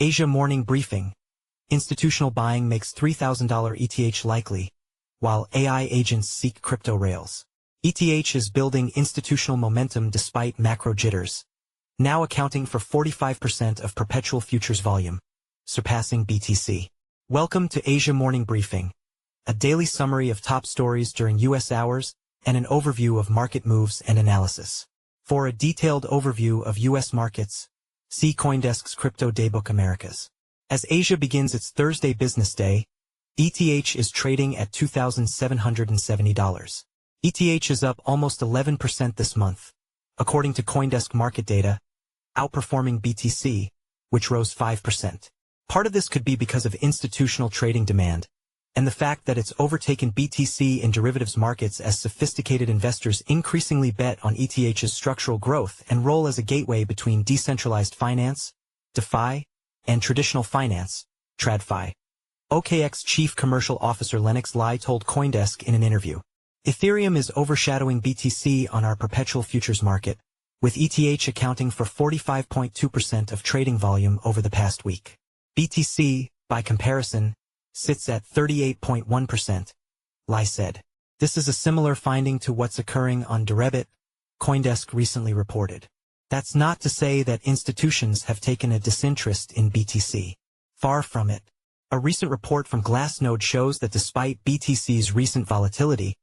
Asia Morning Briefing. Institutional buying makes $3,000 ETH likely, while AI agents seek crypto rails. ETH is building institutional momentum despite macro jitters, now accounting for 45% of perpetual futures volume, surpassing BTC. Welcome to Asia Morning Briefing, a daily summary of top stories during U.S. hours and an overview of market moves and analysis. For a detailed overview of U.S. markets, see CoinDesk's Crypto Daybook Americas. As Asia begins its Thursday business day, ETH is trading at $2,770. ETH is up almost 11% this month, according to CoinDesk market data, outperforming BTC, which rose 5%. Part of this could be because of institutional trading demand, and the fact that it's overtaken BTC in derivatives markets as sophisticated investors increasingly bet on ETH's structural growth and role as a gateway between decentralized finance, DeFi, and traditional finance, TradFi. OKX Chief Commercial Officer Lennix told CoinDesk in an interview, "Ethereum is overshadowing BTC on our perpetual futures market, with ETH accounting for 45.2% of trading volume over the past week. BTC, by comparison, sits at 38.1%, Lai said. This is a similar finding to what's occurring on Deribit, CoinDesk recently reported. That's not to say that institutions have taken a disinterest in BTC. Far from it. A recent report from Glassnode shows that despite BTC's recent volatility,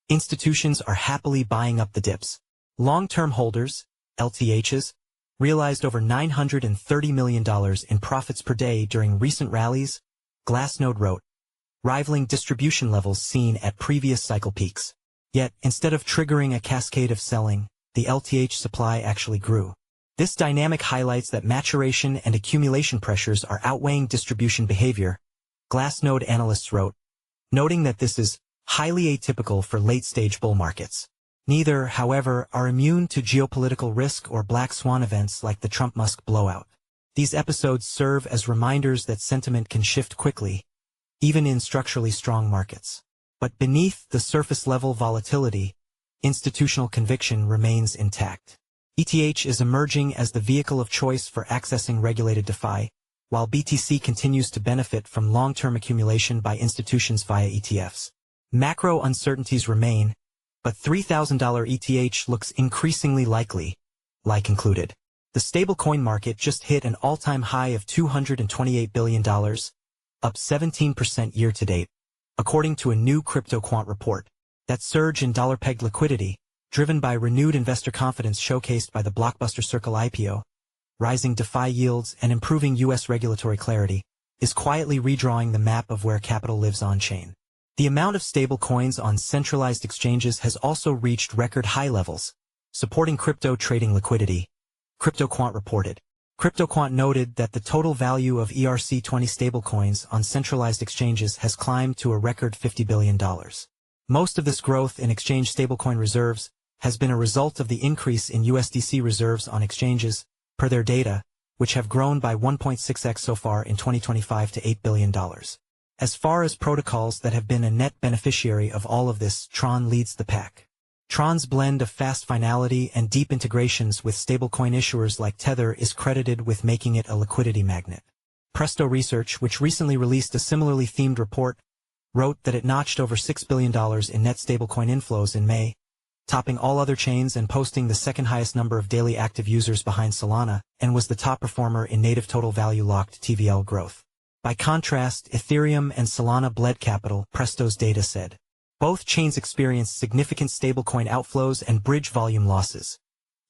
institutions are happily buying up the dips. Long-term holders, LTHs, realized over $930 million in profits per day during recent rallies, Glassnode wrote, rivaling distribution levels seen at previous cycle peaks. Yet, instead of triggering a cascade of selling, the LTH supply actually grew. This dynamic highlights that maturation and accumulation pressures are outweighing distribution behavior, Glassnode analysts wrote, noting that this is highly atypical for late-stage bull markets. Neither, however, are immune to geopolitical risk or black swan events like the Trump-Musk blowout. These episodes serve as reminders that sentiment can shift quickly, even in structurally strong markets. But beneath the surface-level volatility, institutional conviction remains intact. ETH is emerging as the vehicle of choice for accessing regulated DeFi, while BTC continues to benefit from long-term accumulation by institutions via ETFs. Macro uncertainties remain, but $3,000 ETH looks increasingly likely, Lai concluded. The stablecoin market just hit an all-time high of $228 billion, up 17% year-to-date, according to a new CryptoQuant report. That surge in dollar-pegged liquidity, driven by renewed investor confidence showcased by the blockbuster Circle IPO, rising DeFi yields and improving U.S. regulatory clarity, is quietly redrawing the map of where capital lives on-chain. The amount of stablecoins on centralized exchanges has also reached record high levels, supporting crypto trading liquidity, CryptoQuant reported. CryptoQuant noted that the total value of ERC-20 stablecoins on centralized exchanges has climbed to a record $50 billion. Most of this growth in exchange stablecoin reserves has been a result of the increase in USDC reserves on exchanges, per their data, which have grown by 1.6x so far in 2025 to $8 billion. As far as protocols that have been a net beneficiary of all of this, Tron leads the pack. Tron's blend of fast finality and deep integrations with stablecoin issuers like Tether is credited with making it a liquidity magnet. Presto Research, which recently released a similarly themed report, wrote that it notched over $6 billion in net stablecoin inflows in May, topping all other chains and posting the second highest number of daily active users behind Solana, and was the top performer in native total value locked TVL growth. By contrast, Ethereum and Solana bled capital, Presto's data said. Both chains experienced significant stablecoin outflows and bridge volume losses,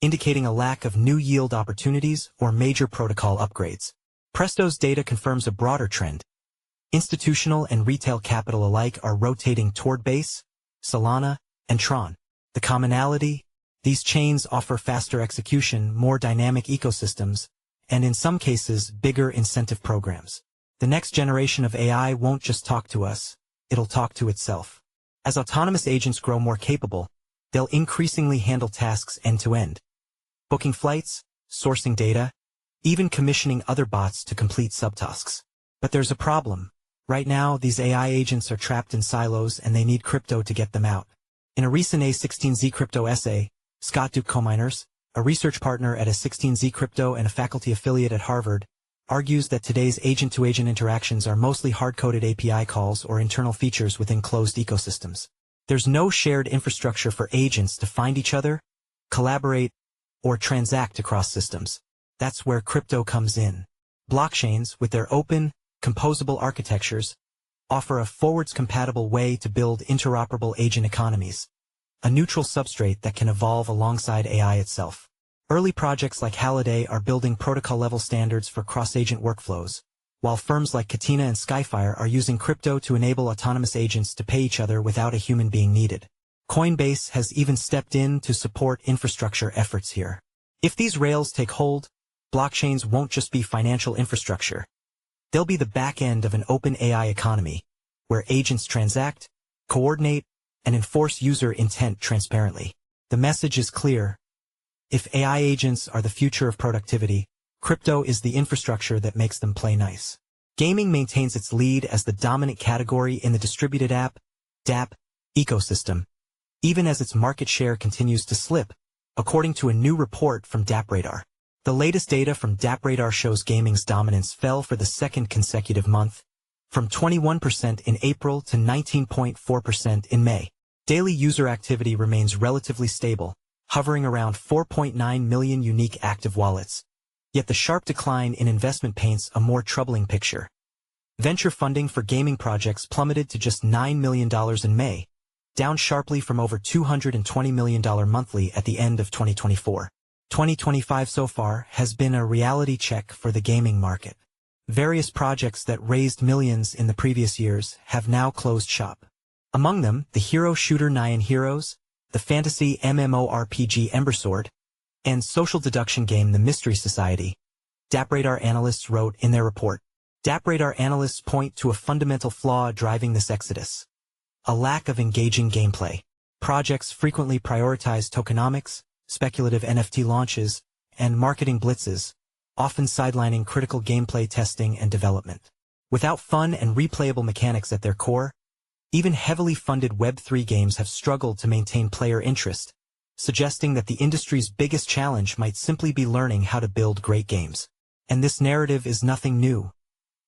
indicating a lack of new yield opportunities or major protocol upgrades. Presto's data confirms a broader trend. Institutional and retail capital alike are rotating toward Base, Solana, and Tron. The commonality? These chains offer faster execution, more dynamic ecosystems, and in some cases, bigger incentive programs. The next generation of AI won't just talk to us, it'll talk to itself. As autonomous agents grow more capable, they'll increasingly handle tasks end-to-end. Booking flights, sourcing data, even commissioning other bots to complete subtasks. But there's a problem. Right now, these AI agents are trapped in silos and they need crypto to get them out. In a recent A16Z crypto essay, Scott Duke Cominers, a research partner at A16Z Crypto and a faculty affiliate at Harvard, argues that today's agent-to-agent interactions are mostly hard-coded API calls or internal features within closed ecosystems. There's no shared infrastructure for agents to find each other, collaborate, or transact across systems. That's where crypto comes in. Blockchains, with their open, composable architectures, offer a forwards-compatible way to build interoperable agent economies, a neutral substrate that can evolve alongside AI itself. Early projects like Halliday are building protocol-level standards for cross-agent workflows, while firms like Katina and Skyfire are using crypto to enable autonomous agents to pay each other without a human being needed. Coinbase has even stepped in to support infrastructure efforts here. If these rails take hold, blockchains won't just be financial infrastructure. They'll be the back end of an open AI economy, where agents transact, coordinate, and enforce user intent transparently. The message is clear. If AI agents are the future of productivity, crypto is the infrastructure that makes them play nice. Gaming maintains its lead as the dominant category in the distributed app, dApp, ecosystem, even as its market share continues to slip, according to a new report from DappRadar. The latest data from DappRadar shows gaming's dominance fell for the second consecutive month, from 21% in April to 19.4% in May. Daily user activity remains relatively stable, hovering around 4.9 million unique active wallets. Yet the sharp decline in investment paints a more troubling picture. Venture funding for gaming projects plummeted to just $9 million in May, down sharply from over $220 million monthly at the end of 2024. 2025 so far has been a reality check for the gaming market. Various projects that raised millions in the previous years have now closed shop. Among them, the hero shooter Nyan Heroes, the fantasy MMORPG Embersword, and social deduction game The Mystery Society, DappRadar analysts wrote in their report. DappRadar analysts point to a fundamental flaw driving this exodus: a lack of engaging gameplay. Projects frequently prioritize tokenomics, speculative NFT launches, and marketing blitzes, often sidelining critical gameplay testing and development. Without fun and replayable mechanics at their core, even heavily funded Web3 games have struggled to maintain player interest, suggesting that the industry's biggest challenge might simply be learning how to build great games. And this narrative is nothing new.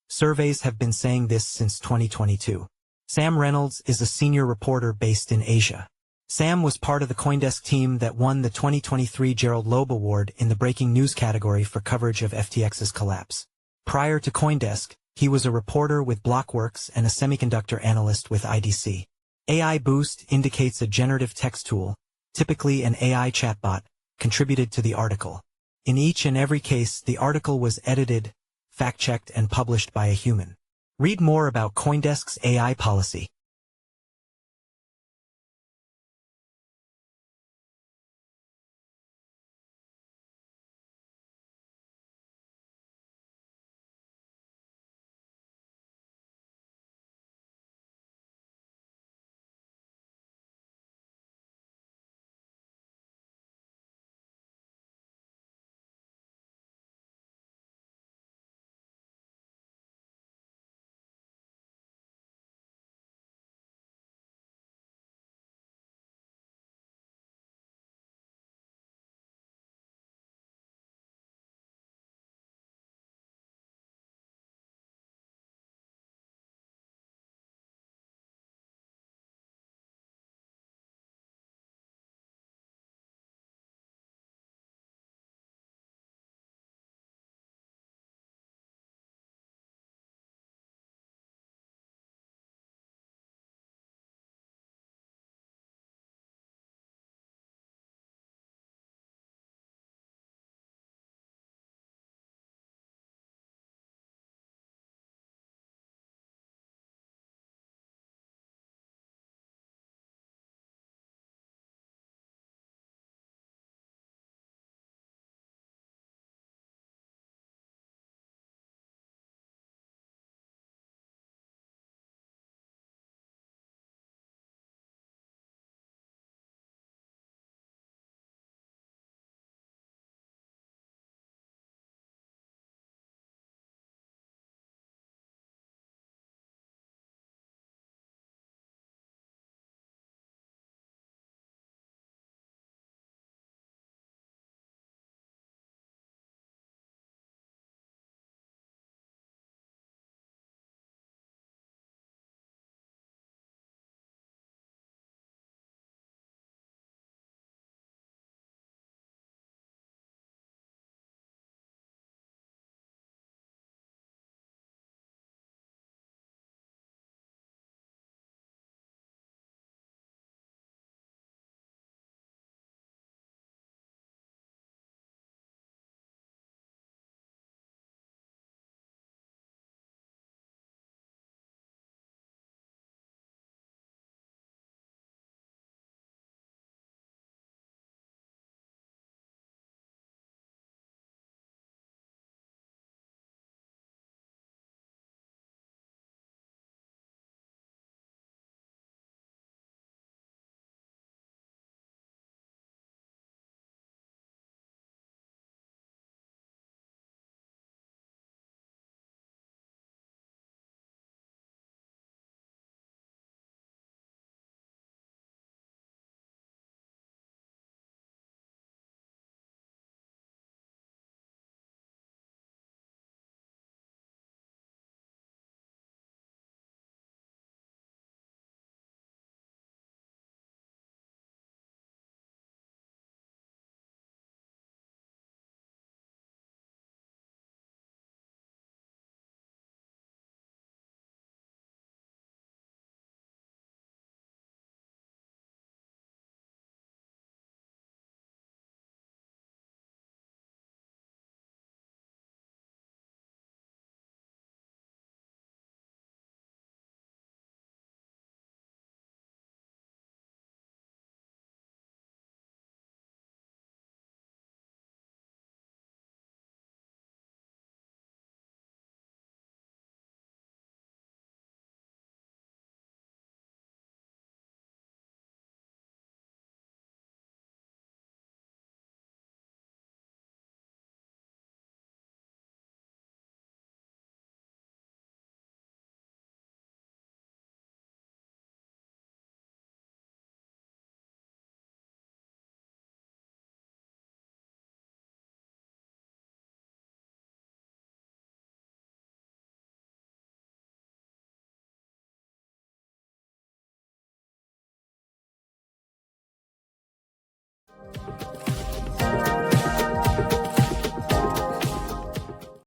Surveys have been saying this since 2022. Sam Reynolds is a senior reporter based in Asia. Sam was part of the CoinDesk team that won the 2023 Gerald Loeb Award in the breaking news category for coverage of FTX's collapse. Prior to CoinDesk, he was a reporter with Blockworks and a semiconductor analyst with IDC. AI Boost indicates a generative text tool, typically an AI chatbot, contributed to the article. In each and every case, the article was edited, fact-checked, and published by a human. Read more about CoinDesk's AI policy.